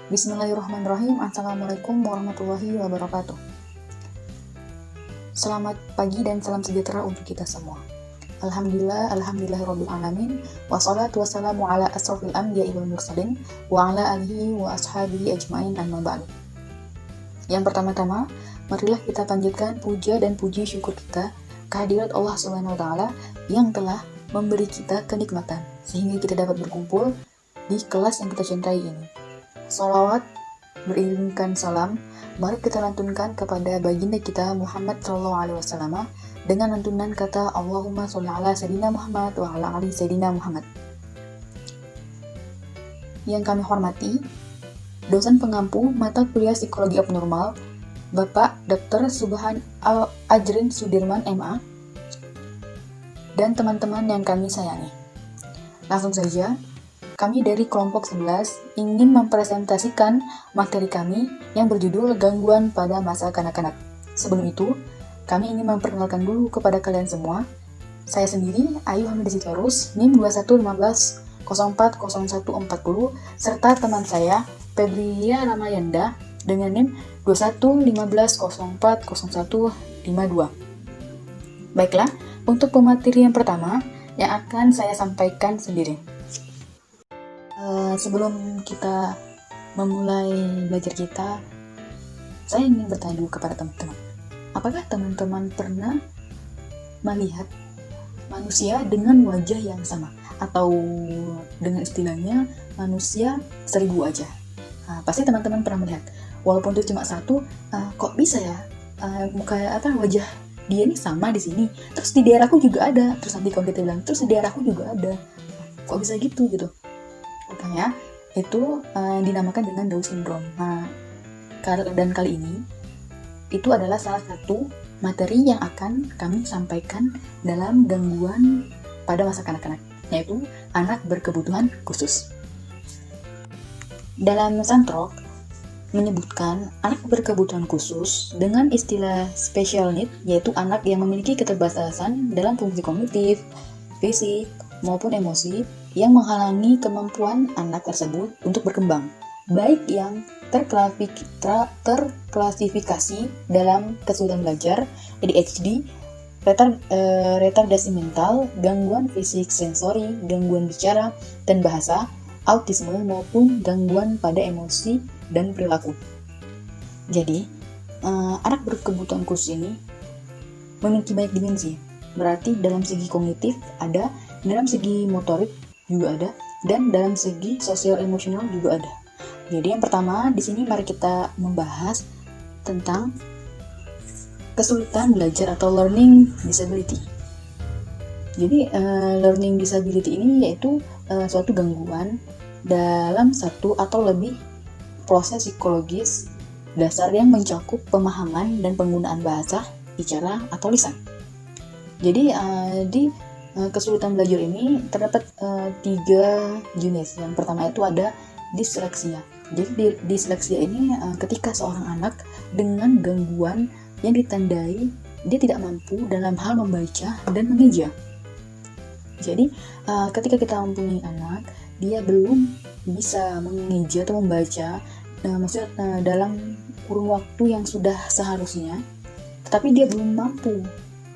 Bismillahirrahmanirrahim. Assalamualaikum warahmatullahi wabarakatuh. Selamat pagi dan salam sejahtera untuk kita semua. Alhamdulillahirabbil alamin. Wassalatu wassalamu ala asrofil anbiya'i wal mursalin wa ala alihi wa ashabihi ajmain, amma ba'du. Yang pertama-tama, marilah kita panjatkan puja dan puji syukur kita kehadirat Allah Subhanahu wa taala yang telah memberi kita kenikmatan sehingga kita dapat berkumpul di kelas yang kita cintai ini. Salawat beriringkan salam, mari kita lantunkan kepada baginda kita Muhammad SAW dengan lantunan kata Allahumma sholli ala Sayyidina Muhammad wa ala ali Sayyidina Muhammad. Yang kami hormati, dosen pengampu mata kuliah Psikologi Abnormal, Bapak Dr. Subhan Al-Ajrin Sudirman MA, dan teman-teman yang kami sayangi. Langsung saja, kami dari kelompok 11 ingin mempresentasikan materi kami yang berjudul Gangguan pada Masa Kanak-kanak. Sebelum itu, kami ingin memperkenalkan dulu kepada kalian semua. Saya sendiri, Ayu Hamida Sitorus, NIM 2115040140, serta teman saya, Febria Ramayanda, dengan NIM 2115040152. Baiklah, untuk pemateri yang pertama, yang akan saya sampaikan sendiri. Sebelum kita memulai belajar kita, saya ingin bertanya dulu kepada teman-teman. Apakah teman-teman pernah melihat manusia dengan wajah yang sama? Atau dengan istilahnya manusia 1000 wajah? Pasti teman-teman pernah melihat. Walaupun itu cuma satu, kok bisa ya? Wajah dia ini sama di sini. Terus di daerahku juga ada. Terus nanti kalau kita bilang, terus di daerahku juga ada. Kok bisa gitu? Makanya itu dinamakan dengan Down syndrome. Dan kali ini itu adalah salah satu materi yang akan kami sampaikan dalam gangguan pada masa kanak-kanak, yaitu anak berkebutuhan khusus. Dalam Santrok menyebutkan anak berkebutuhan khusus dengan istilah special need, yaitu anak yang memiliki keterbatasan dalam fungsi kognitif, fisik, maupun emosi yang menghalangi kemampuan anak tersebut untuk berkembang, baik yang terklasifikasi dalam kesulitan belajar, ADHD, retardasi mental, gangguan fisik sensori, gangguan bicara dan bahasa, autisme, maupun gangguan pada emosi dan perilaku. Jadi, anak berkebutuhan khusus ini memiliki banyak dimensi. Berarti dalam segi kognitif ada, dalam segi motorik juga ada, dan dalam segi sosial emosional juga ada. Jadi yang pertama di sini mari kita membahas tentang kesulitan belajar atau learning disability. Jadi learning disability ini yaitu suatu gangguan dalam satu atau lebih proses psikologis dasar yang mencakup pemahaman dan penggunaan bahasa, bicara, atau lisan. Jadi di kesulitan belajar ini terdapat 3 jenis. Yang pertama itu ada disleksia. Jadi disleksia ini ketika seorang anak dengan gangguan yang ditandai dia tidak mampu dalam hal membaca dan mengeja. Jadi ketika kita mempunyai anak, dia belum bisa mengeja atau membaca, maksudnya dalam kurun waktu yang sudah seharusnya, tetapi dia belum mampu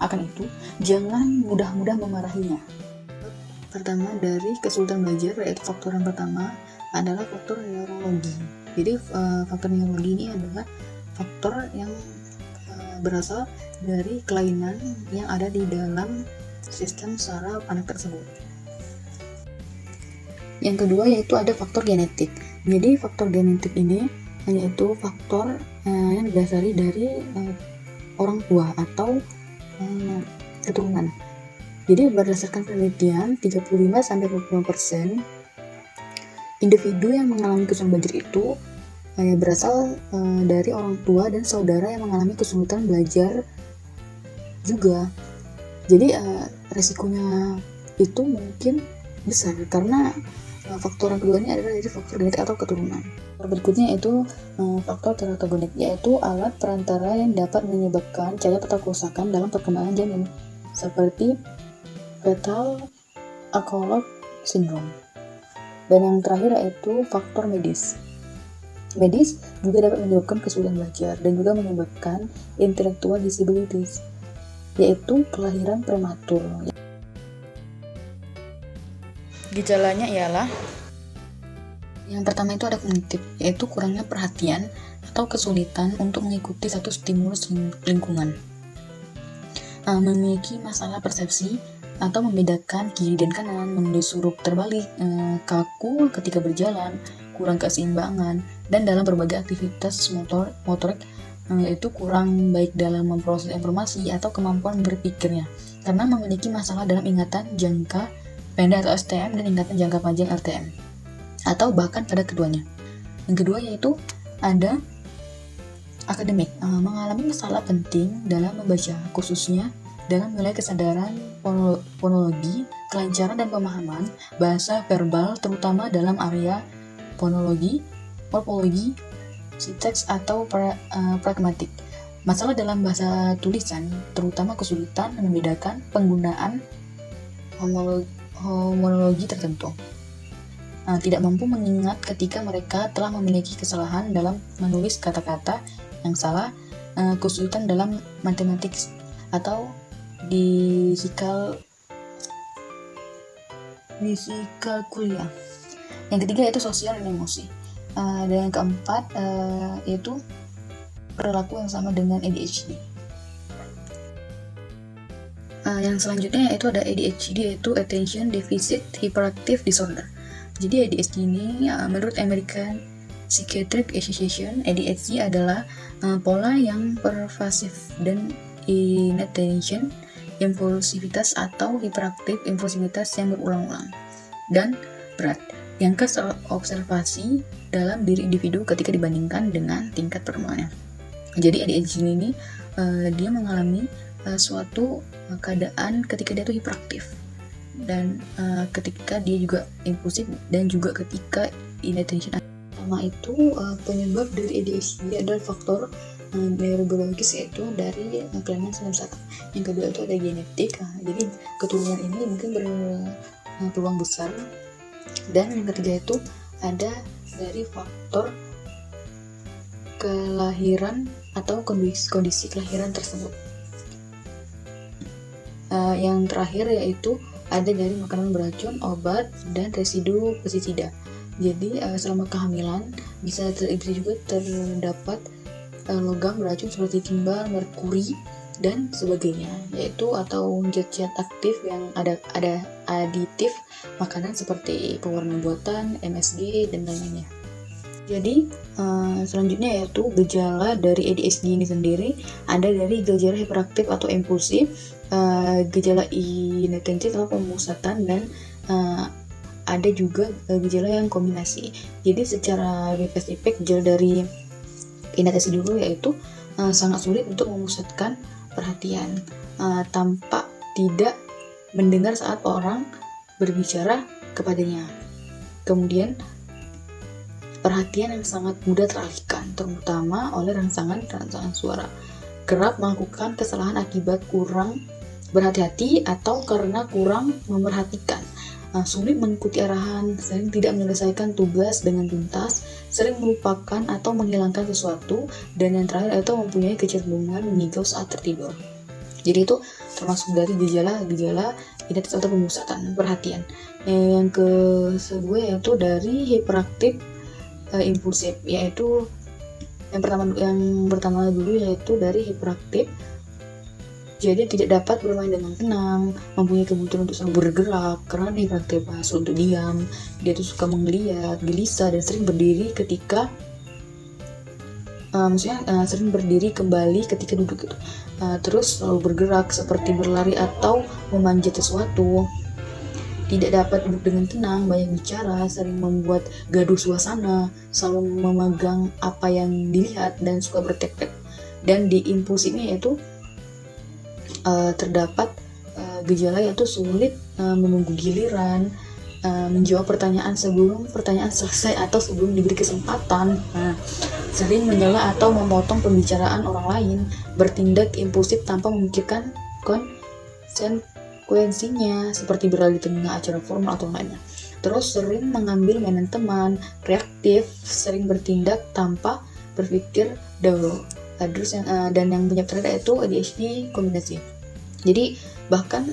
akan itu, jangan mudah-mudah memarahinya. Pertama dari kesulitan belajar, yaitu faktor yang pertama adalah faktor neurologi. Jadi faktor neurologi ini adalah faktor yang berasal dari kelainan yang ada di dalam sistem saraf anak tersebut. Yang kedua yaitu ada faktor genetik. Jadi faktor genetik ini yaitu faktor yang didasari dari orang tua atau keturunan. Jadi berdasarkan penelitian 35-40% individu yang mengalami kesulitan belajar itu berasal dari orang tua dan saudara yang mengalami kesulitan belajar juga. Jadi resikonya itu mungkin besar karena faktor yang kedua ini adalah dari faktor genetik atau keturunan. Berikutnya itu faktor teratogenik, yaitu alat perantara yang dapat menyebabkan cacat atau kerusakan dalam perkembangan janin, seperti fetal alcoholic syndrome. Dan yang terakhir yaitu faktor medis. Medis juga dapat menyebabkan kesulitan belajar dan juga menyebabkan intellectual disabilities, yaitu kelahiran prematur. Gejalanya ialah yang pertama itu ada kognitif, yaitu kurangnya perhatian atau kesulitan untuk mengikuti satu stimulus lingkungan. Memiliki masalah persepsi atau membedakan kiri dan kanan, mengendus huruf terbalik, kaku ketika berjalan, kurang keseimbangan, dan dalam berbagai aktivitas motorik yaitu kurang baik dalam memproses informasi atau kemampuan berpikirnya, karena memiliki masalah dalam ingatan jangka pendek atau STM dan ingatan jangka panjang RTM, atau bahkan pada keduanya. Yang kedua yaitu ada akademik, mengalami masalah penting dalam membaca, khususnya dalam nilai kesadaran fonologi, kelancaran dan pemahaman bahasa verbal, terutama dalam area fonologi, morfologi, sintaks atau pragmatik. Masalah dalam bahasa tulisan, terutama kesulitan membedakan penggunaan homologi tertentu. Tidak mampu mengingat ketika mereka telah memiliki kesalahan dalam menulis kata-kata yang salah, kesulitan dalam matematik atau disikalkulia. Yang ketiga yaitu sosial dan emosi. Dan yang keempat yaitu perilaku yang sama dengan ADHD. Yang selanjutnya yaitu ada ADHD, yaitu Attention Deficit Hyperactive Disorder. Jadi ADHD ini menurut American Psychiatric Association, ADHD adalah pola yang pervasif dan inattention, impulsivitas atau hiperaktif impulsivitas yang berulang-ulang dan berat yang observasi dalam diri individu ketika dibandingkan dengan tingkat perkembangannya. Jadi ADHD ini dia mengalami suatu keadaan ketika dia itu hiperaktif, dan ketika dia juga impulsif, dan juga ketika inattention. Pertama itu penyebab dari ADHD adalah faktor neurobiologis, yaitu dari kelainan sistem saraf. Yang kedua itu ada genetik, jadi keturunan ini mungkin berpeluang besar. Dan yang ketiga itu ada dari faktor kelahiran atau kondisi kelahiran tersebut. Yang terakhir yaitu ada dari makanan beracun, obat, dan residu pestisida. Jadi selama kehamilan bisa juga terdapat logam beracun seperti timbal, merkuri, dan sebagainya, yaitu atau zat-zat aktif yang ada aditif makanan seperti pewarna buatan, MSG, dan lain-lainnya. Jadi selanjutnya yaitu gejala dari ADHD ini sendiri. Ada dari gejala hiperaktif atau impulsif, gejala inattention atau pemusatan, dan ada juga gejala yang kombinasi. Jadi secara lebih spesifik gejala dari inattention dulu, yaitu sangat sulit untuk memusatkan perhatian, tampak tidak mendengar saat orang berbicara kepadanya. Kemudian perhatian yang sangat mudah teralihkan, terutama oleh rangsangan suara. Kerap melakukan kesalahan akibat kurang berhati-hati atau karena kurang memperhatikan. Sulit mengikuti arahan, sering tidak menyelesaikan tugas dengan tuntas, sering melupakan atau menghilangkan sesuatu, dan yang terakhir itu mempunyai kecenderungan mengigau saat tertidur. Jadi itu termasuk dari gejala identitas atau pemusatan perhatian. Yang kedua yaitu dari hiperaktif impulsif, yaitu yang pertama dulu yaitu dari hiperaktif. Jadi tidak dapat bermain dengan tenang, mempunyai kebutuhan untuk selalu bergerak karena dia hiperaktif, sulit untuk diam, dia tuh suka menggeliat, gelisah, dan sering berdiri ketika sering berdiri kembali ketika duduk gitu. Terus selalu bergerak seperti berlari atau memanjat sesuatu. Tidak dapat duduk dengan tenang, banyak bicara, sering membuat gaduh suasana, selalu memegang apa yang dilihat, dan suka bertek-tek. Dan di impulsifnya yaitu terdapat gejala yaitu sulit menunggu giliran, menjawab pertanyaan sebelum pertanyaan selesai atau sebelum diberi kesempatan, sering menyela atau memotong pembicaraan orang lain, bertindak impulsif tanpa memikirkan konsekuensinya, seperti berada di tengah acara formal atau lainnya. terus sering mengambil mainan teman, reaktif, sering bertindak tanpa berpikir dahulu. Dan yang penyebab itu ADHD kombinasi. Jadi bahkan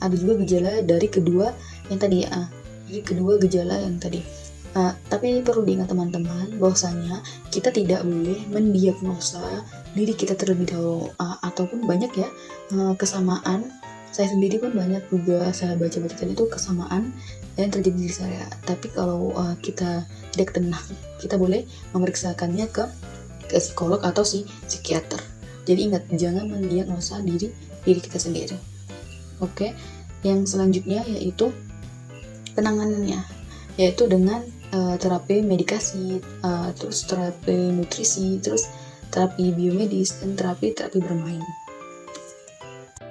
ada juga gejala dari kedua yang tadi tapi perlu diingat teman-teman bahwasanya kita tidak boleh mendiagnosa diri kita terlebih dahulu, ataupun banyak ya kesamaan. Saya sendiri pun banyak juga saya baca-baca tadi itu kesamaan yang terjadi di saya. Tapi kalau kita tidak tenang, kita boleh memeriksakannya ke psikolog atau psikiater. Jadi ingat, jangan mendiagnosa diri kita sendiri. Oke, yang selanjutnya yaitu penanganannya, yaitu dengan terapi medikasi, terus terapi nutrisi, terus terapi biomedis, dan terapi bermain.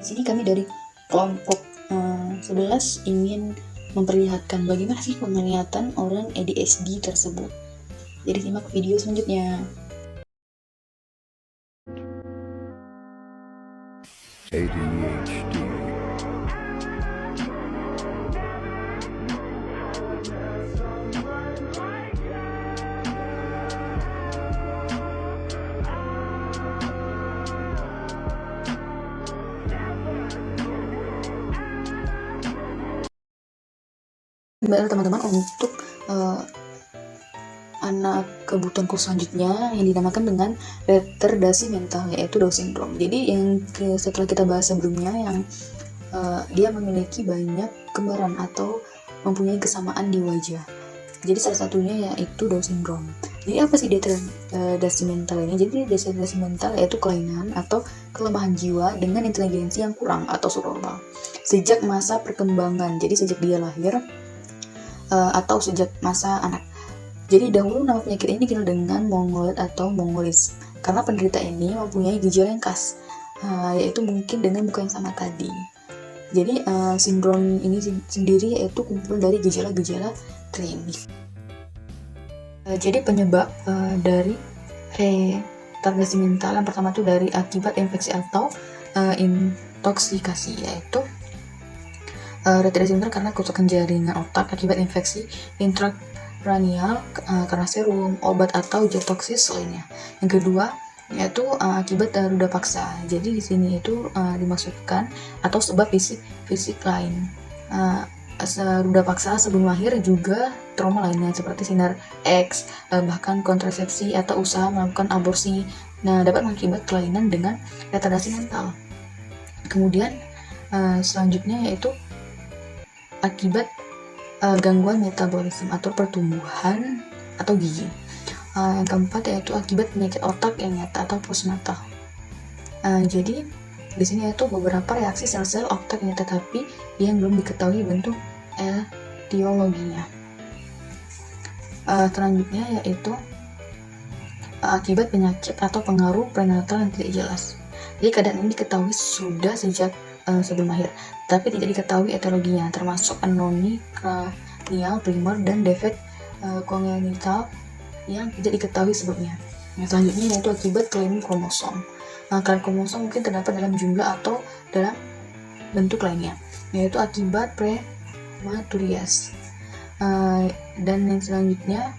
Di sini kami dari kelompok 11 ingin memperlihatkan bagaimana sih penglihatan orang ADHD tersebut. Jadi simak video selanjutnya. ADHD. Baiklah teman-teman, untuk anak kebutuhan khusus selanjutnya yang dinamakan dengan retardasi mental, yaitu Down syndrome. Jadi setelah kita bahas sebelumnya yang dia memiliki banyak kembaran atau mempunyai kesamaan di wajah. Jadi salah satunya yaitu Down syndrome. Jadi apa sih retardasi mental ini? Jadi retardasi mental yaitu kelainan atau kelemahan jiwa dengan inteligensi yang kurang atau subnormal sejak masa perkembangan. Jadi sejak dia lahir atau sejak masa anak. Jadi dahulu nama penyakit ini dikenal dengan mongoloid atau mongolisme karena penderita ini mempunyai gejala yang khas, yaitu mungkin dengan buka yang sama tadi. Jadi sindrom ini sendiri yaitu kumpulan dari gejala-gejala klinis. Jadi penyebab dari retardasi mental yang pertama itu dari akibat infeksi atau intoksikasi, yaitu retardasi mental karena kerusakan jaringan otak akibat infeksi intrakranial karena serum, obat atau zat toksis lainnya. Yang kedua yaitu akibat ruda paksa. Jadi di sini itu dimaksudkan atau sebab fisik lain. Ruda paksa sebelum lahir juga trauma lainnya seperti sinar X, bahkan kontrasepsi atau usaha melakukan aborsi. Nah, dapat mengakibat kelainan dengan retardasi mental. Kemudian selanjutnya yaitu akibat gangguan metabolisme atau pertumbuhan atau gizi. Yang keempat yaitu akibat penyakit otak yang nyata atau postnatal. Jadi di sini yaitu beberapa reaksi sel-sel otak yang nyata tapi yang belum diketahui bentuk etiologinya. Selanjutnya yaitu akibat penyakit atau pengaruh prenatal yang tidak jelas. Jadi keadaan ini diketahui sudah sejak sebelum lahir, tapi tidak diketahui etiologinya, termasuk anoni kranial primer dan defek kongenital yang tidak diketahui sebabnya. Yang selanjutnya yaitu akibat kelainan kromosom. Kelainan kromosom mungkin terdapat dalam jumlah atau dalam bentuk lainnya, yaitu akibat prematuritas. Dan yang selanjutnya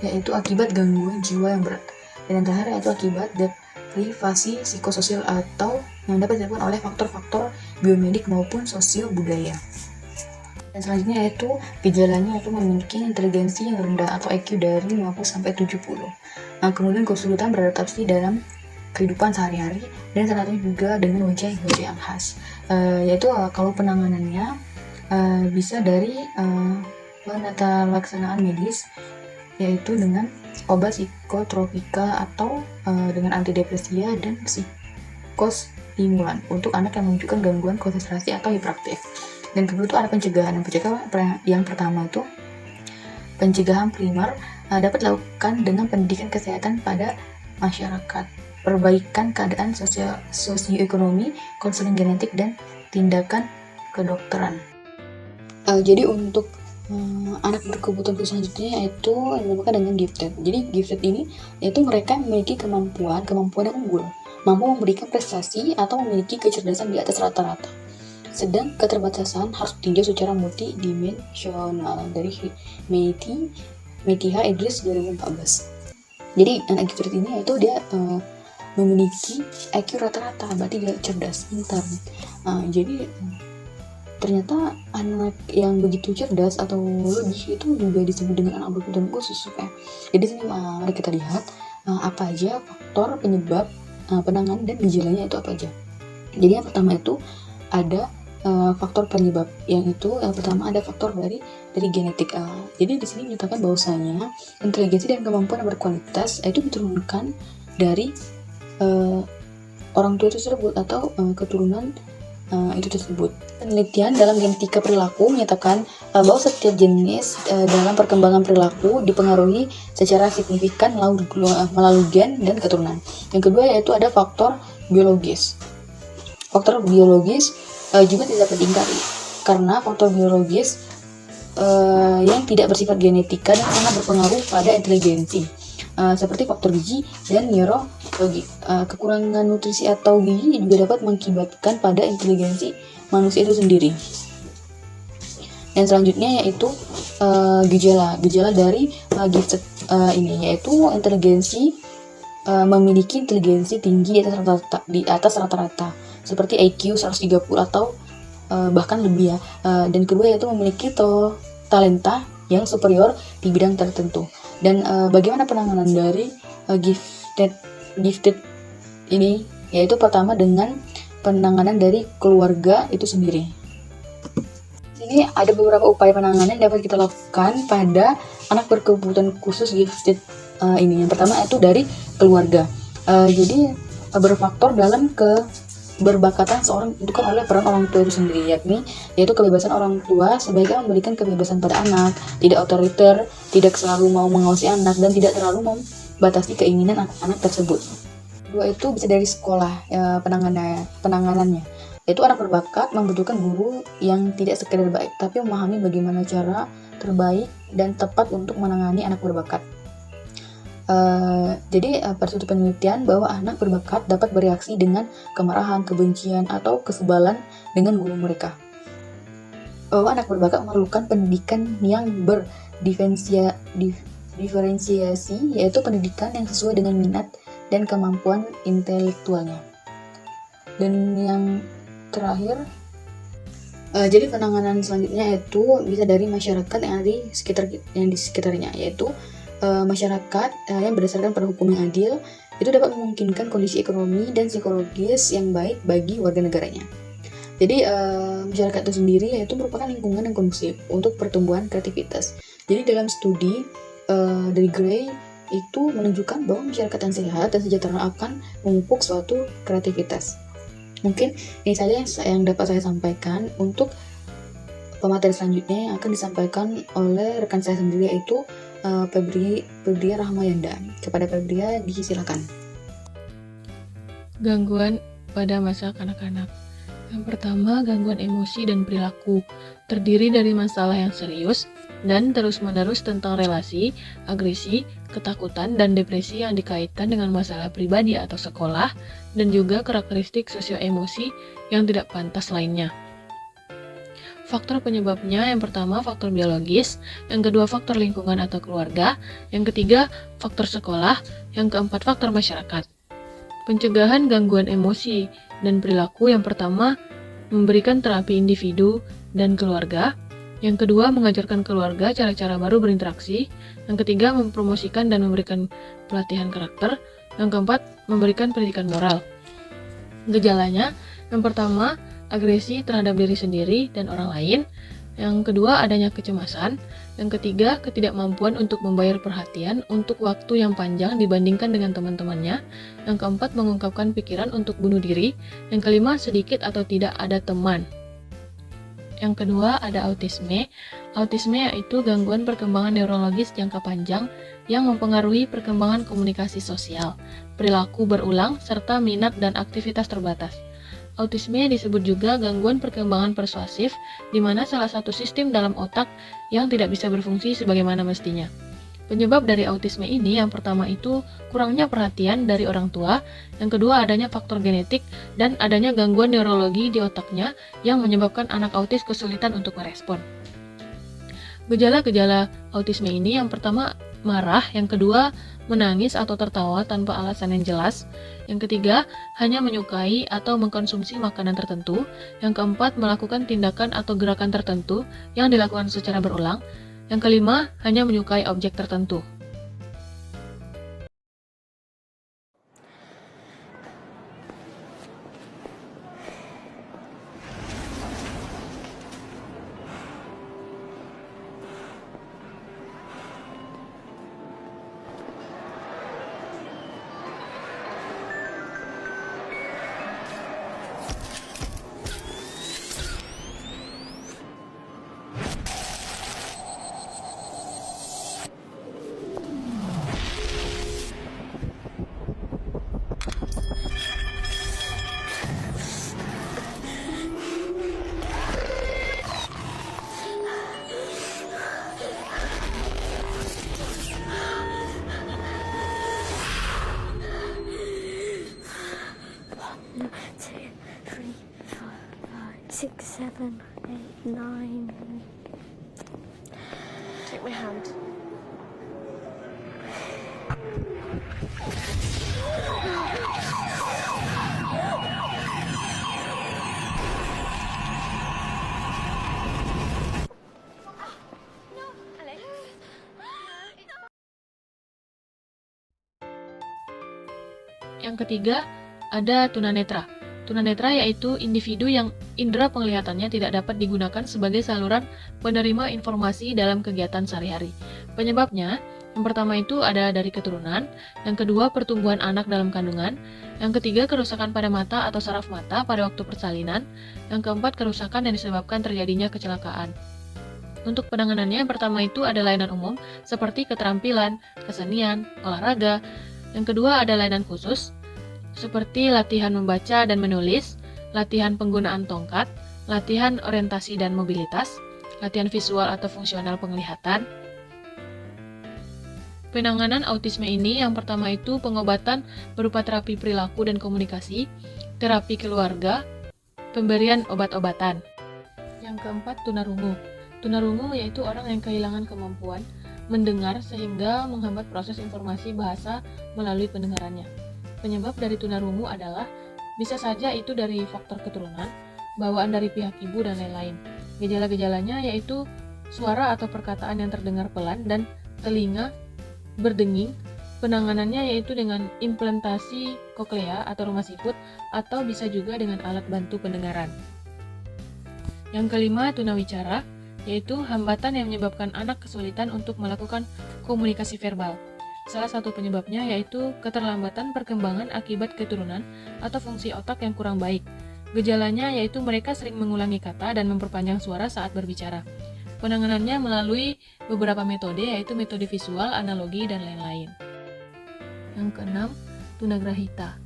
yaitu akibat gangguan jiwa yang berat. Dan yang terakhir yaitu akibat deprivasi psikososial atau yang dapat dilakukan oleh faktor-faktor biomedik maupun sosial budaya. Dan selanjutnya yaitu gejalanya yaitu memiliki inteligensi yang rendah atau IQ dari 50-70. Kemudian kesulitan beradaptasi dalam kehidupan sehari-hari dan salah satunya juga dengan wajah yang khas. Yaitu kalau penanganannya bisa dari penata laksanaan medis, yaitu dengan obat psikotropika atau dengan antidepresia dan psikostimulan untuk anak yang menunjukkan gangguan konsentrasi atau hiperaktif. Dan kedua itu ada pencegahan. Yang pertama itu pencegahan primer dapat dilakukan dengan pendidikan kesehatan pada masyarakat, perbaikan keadaan sosioekonomi, konseling genetik, dan tindakan kedokteran. Jadi untuk anak berkebutuhan khusus selanjutnya yaitu yang dinamakan dengan gifted. Jadi gifted ini yaitu mereka memiliki kemampuan yang unggul, mampu memberikan prestasi atau memiliki kecerdasan di atas rata-rata. Sedang keterbatasan harus ditinjau secara multidimensional dari Metiha Idris 2014. Jadi anak IQ ini itu dia memiliki IQ rata-rata, berarti dia cerdas, pintar. Jadi ternyata anak yang begitu cerdas atau logis itu juga disebut dengan anak berkebutuhan khusus. Jadi sini mari kita lihat apa aja faktor penyebab, penanganan dan gejalanya itu apa aja. Jadi yang pertama itu ada faktor penyebab, yang pertama ada faktor dari genetik. Jadi di sini menyatakan bahwasanya inteligensi dan kemampuan yang berkualitas itu diturunkan dari orang tua tersebut atau keturunan itu tersebut. Penelitian dalam genetika perilaku menyatakan bahwa setiap jenis dalam perkembangan perilaku dipengaruhi secara signifikan melalui gen dan keturunan. Yang kedua yaitu ada faktor biologis. Faktor biologis juga tidak dapat diingkari, karena faktor biologis yang tidak bersifat genetika dan sangat berpengaruh pada inteligensi, seperti faktor gizi dan neurologi. Kekurangan nutrisi atau gizi juga dapat mengakibatkan pada inteligensi manusia itu sendiri. Dan selanjutnya yaitu gejala dari gifted ini, yaitu inteligensi memiliki inteligensi tinggi di atas rata-rata, seperti IQ 130 atau bahkan lebih ya. Dan kedua yaitu memiliki talenta yang superior di bidang tertentu. Dan bagaimana penanganan dari gifted ini, yaitu pertama dengan penanganan dari keluarga itu sendiri. Sini ada beberapa upaya penanganan yang dapat kita lakukan pada anak berkebutuhan khusus gifted ini. Yang pertama itu dari keluarga. Jadi berfaktor dalam keberbakatan seorang ditentukan oleh peran orang tua itu sendiri, yaitu kebebasan orang tua sebaiknya memberikan kebebasan pada anak, tidak otoriter, tidak selalu mau mengawasi anak, dan tidak terlalu membatasi keinginan anak-anak tersebut. Dua itu bisa dari sekolah penanganannya, yaitu anak berbakat membutuhkan guru yang tidak sekedar baik, tapi memahami bagaimana cara terbaik dan tepat untuk menangani anak berbakat. Jadi pada suatu penelitian bahwa anak berbakat dapat bereaksi dengan kemarahan, kebencian, atau kesebalan dengan guru mereka. Bahwa anak berbakat memerlukan pendidikan yang diferensiasi, yaitu pendidikan yang sesuai dengan minat dan kemampuan intelektualnya. Dan yang terakhir, jadi penanganan selanjutnya itu bisa dari masyarakat yang ada di sekitarnya, yaitu masyarakat yang berdasarkan pada hukum yang adil itu dapat memungkinkan kondisi ekonomi dan psikologis yang baik bagi warga negaranya. Jadi masyarakat itu sendiri yaitu merupakan lingkungan yang kondusif untuk pertumbuhan kreativitas. Jadi dalam studi dari Gray itu menunjukkan bahwa masyarakat yang sehat dan sejahtera akan memupuk suatu kreativitas. Mungkin ini saja yang dapat saya sampaikan. Untuk pemateri selanjutnya yang akan disampaikan oleh rekan saya sendiri, yaitu Febria Rahmayanda. Kepada Febria disilakan. Gangguan pada masa kanak-kanak. Yang pertama, gangguan emosi dan perilaku. Terdiri dari masalah yang serius dan terus-menerus tentang relasi, agresi, ketakutan, dan depresi yang dikaitkan dengan masalah pribadi atau sekolah, dan juga karakteristik sosio-emosi yang tidak pantas lainnya. Faktor penyebabnya, yang pertama faktor biologis, yang kedua faktor lingkungan atau keluarga, yang ketiga faktor sekolah, yang keempat faktor masyarakat. Pencegahan gangguan emosi dan perilaku, yang pertama memberikan terapi individu dan keluarga, yang kedua mengajarkan keluarga cara-cara baru berinteraksi, yang ketiga mempromosikan dan memberikan pelatihan karakter, yang keempat memberikan pendidikan moral. Gejalanya, yang pertama agresi terhadap diri sendiri dan orang lain, yang kedua adanya kecemasan, yang ketiga ketidakmampuan untuk membayar perhatian untuk waktu yang panjang dibandingkan dengan teman-temannya, yang keempat mengungkapkan pikiran untuk bunuh diri, yang kelima sedikit atau tidak ada teman. Yang kedua ada autisme. Autisme yaitu gangguan perkembangan neurologis jangka panjang yang mempengaruhi perkembangan komunikasi sosial, perilaku berulang, serta minat dan aktivitas terbatas. Autisme disebut juga gangguan perkembangan persuasif, di mana salah satu sistem dalam otak yang tidak bisa berfungsi sebagaimana mestinya. Penyebab dari autisme ini yang pertama itu kurangnya perhatian dari orang tua, yang kedua adanya faktor genetik, dan adanya gangguan neurologi di otaknya yang menyebabkan anak autis kesulitan untuk merespon. Gejala-gejala autisme ini yang pertama marah, yang kedua menangis atau tertawa tanpa alasan yang jelas, yang ketiga hanya menyukai atau mengkonsumsi makanan tertentu, yang keempat melakukan tindakan atau gerakan tertentu yang dilakukan secara berulang, yang kelima hanya menyukai objek tertentu. Two, three, four, five, 6, 7, 8, 9. Take my hand. Yang ketiga, ada tunanetra. Tunanetra yaitu individu yang indera penglihatannya tidak dapat digunakan sebagai saluran penerima informasi dalam kegiatan sehari-hari. Penyebabnya, yang pertama itu ada dari keturunan, yang kedua pertumbuhan anak dalam kandungan, yang ketiga kerusakan pada mata atau saraf mata pada waktu persalinan, yang keempat kerusakan yang disebabkan terjadinya kecelakaan. Untuk penanganannya, yang pertama itu ada layanan umum seperti keterampilan, kesenian, olahraga. Yang kedua ada layanan khusus seperti latihan membaca dan menulis, latihan penggunaan tongkat, latihan orientasi dan mobilitas, latihan visual atau fungsional penglihatan. Penanganan autisme ini yang pertama itu pengobatan berupa terapi perilaku dan komunikasi, terapi keluarga, pemberian obat-obatan. Yang keempat, tunarungu. Tunarungu yaitu orang yang kehilangan kemampuan mendengar sehingga menghambat proses informasi bahasa melalui pendengarannya. Penyebab dari tunarungu adalah bisa saja itu dari faktor keturunan, bawaan dari pihak ibu, dan lain-lain. Gejala-gejalanya yaitu suara atau perkataan yang terdengar pelan dan telinga berdenging. Penanganannya yaitu dengan implantasi koklea atau rumah siput atau bisa juga dengan alat bantu pendengaran. Yang kelima, tunawicara, yaitu hambatan yang menyebabkan anak kesulitan untuk melakukan komunikasi verbal. Salah satu penyebabnya yaitu keterlambatan perkembangan akibat keturunan atau fungsi otak yang kurang baik. Gejalanya yaitu mereka sering mengulangi kata dan memperpanjang suara saat berbicara. Penanganannya melalui beberapa metode yaitu metode visual, analogi, dan lain-lain. Yang keenam, tunagrahita,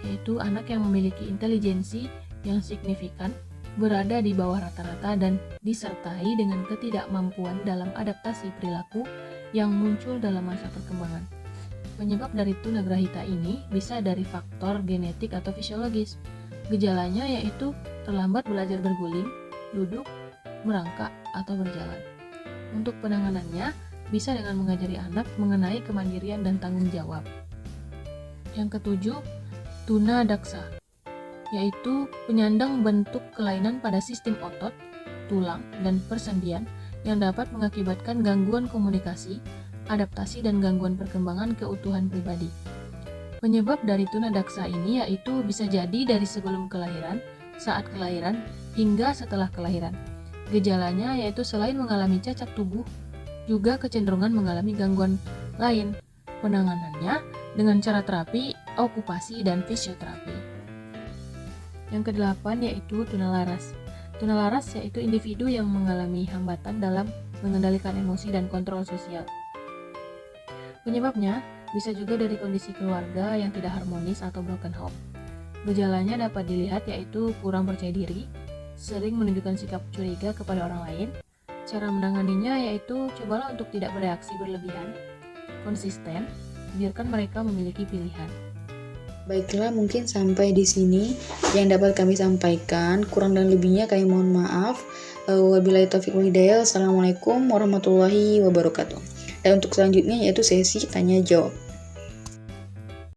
yaitu anak yang memiliki intelijensi yang signifikan, berada di bawah rata-rata dan disertai dengan ketidakmampuan dalam adaptasi perilaku yang muncul dalam masa perkembangan. Penyebab dari tunagrahita ini bisa dari faktor genetik atau fisiologis. Gejalanya yaitu terlambat belajar berguling, duduk, merangkak, atau berjalan. Untuk penanganannya bisa dengan mengajari anak mengenai kemandirian dan tanggung jawab. Yang ketujuh, tunadaksa, yaitu penyandang bentuk kelainan pada sistem otot, tulang, dan persendian yang dapat mengakibatkan gangguan komunikasi, adaptasi, dan gangguan perkembangan keutuhan pribadi. Penyebab dari tunadaksa ini yaitu bisa jadi dari sebelum kelahiran, saat kelahiran, hingga setelah kelahiran. Gejalanya yaitu selain mengalami cacat tubuh, juga kecenderungan mengalami gangguan lain. Penanganannya dengan cara terapi, okupasi, dan fisioterapi. Yang kedelapan yaitu tunalaras. Tunalaras yaitu individu yang mengalami hambatan dalam mengendalikan emosi dan kontrol sosial. Penyebabnya bisa juga dari kondisi keluarga yang tidak harmonis atau broken home. Gejalanya dapat dilihat yaitu kurang percaya diri, sering menunjukkan sikap curiga kepada orang lain. Cara menanganinya yaitu cobalah untuk tidak bereaksi berlebihan, konsisten, biarkan mereka memiliki pilihan. Baiklah, mungkin sampai di sini yang dapat kami sampaikan. Kurang dan lebihnya kami mohon maaf. Wabillahi taufiq wal hidayah. Assalamualaikum warahmatullahi wabarakatuh. Dan untuk selanjutnya yaitu sesi tanya jawab.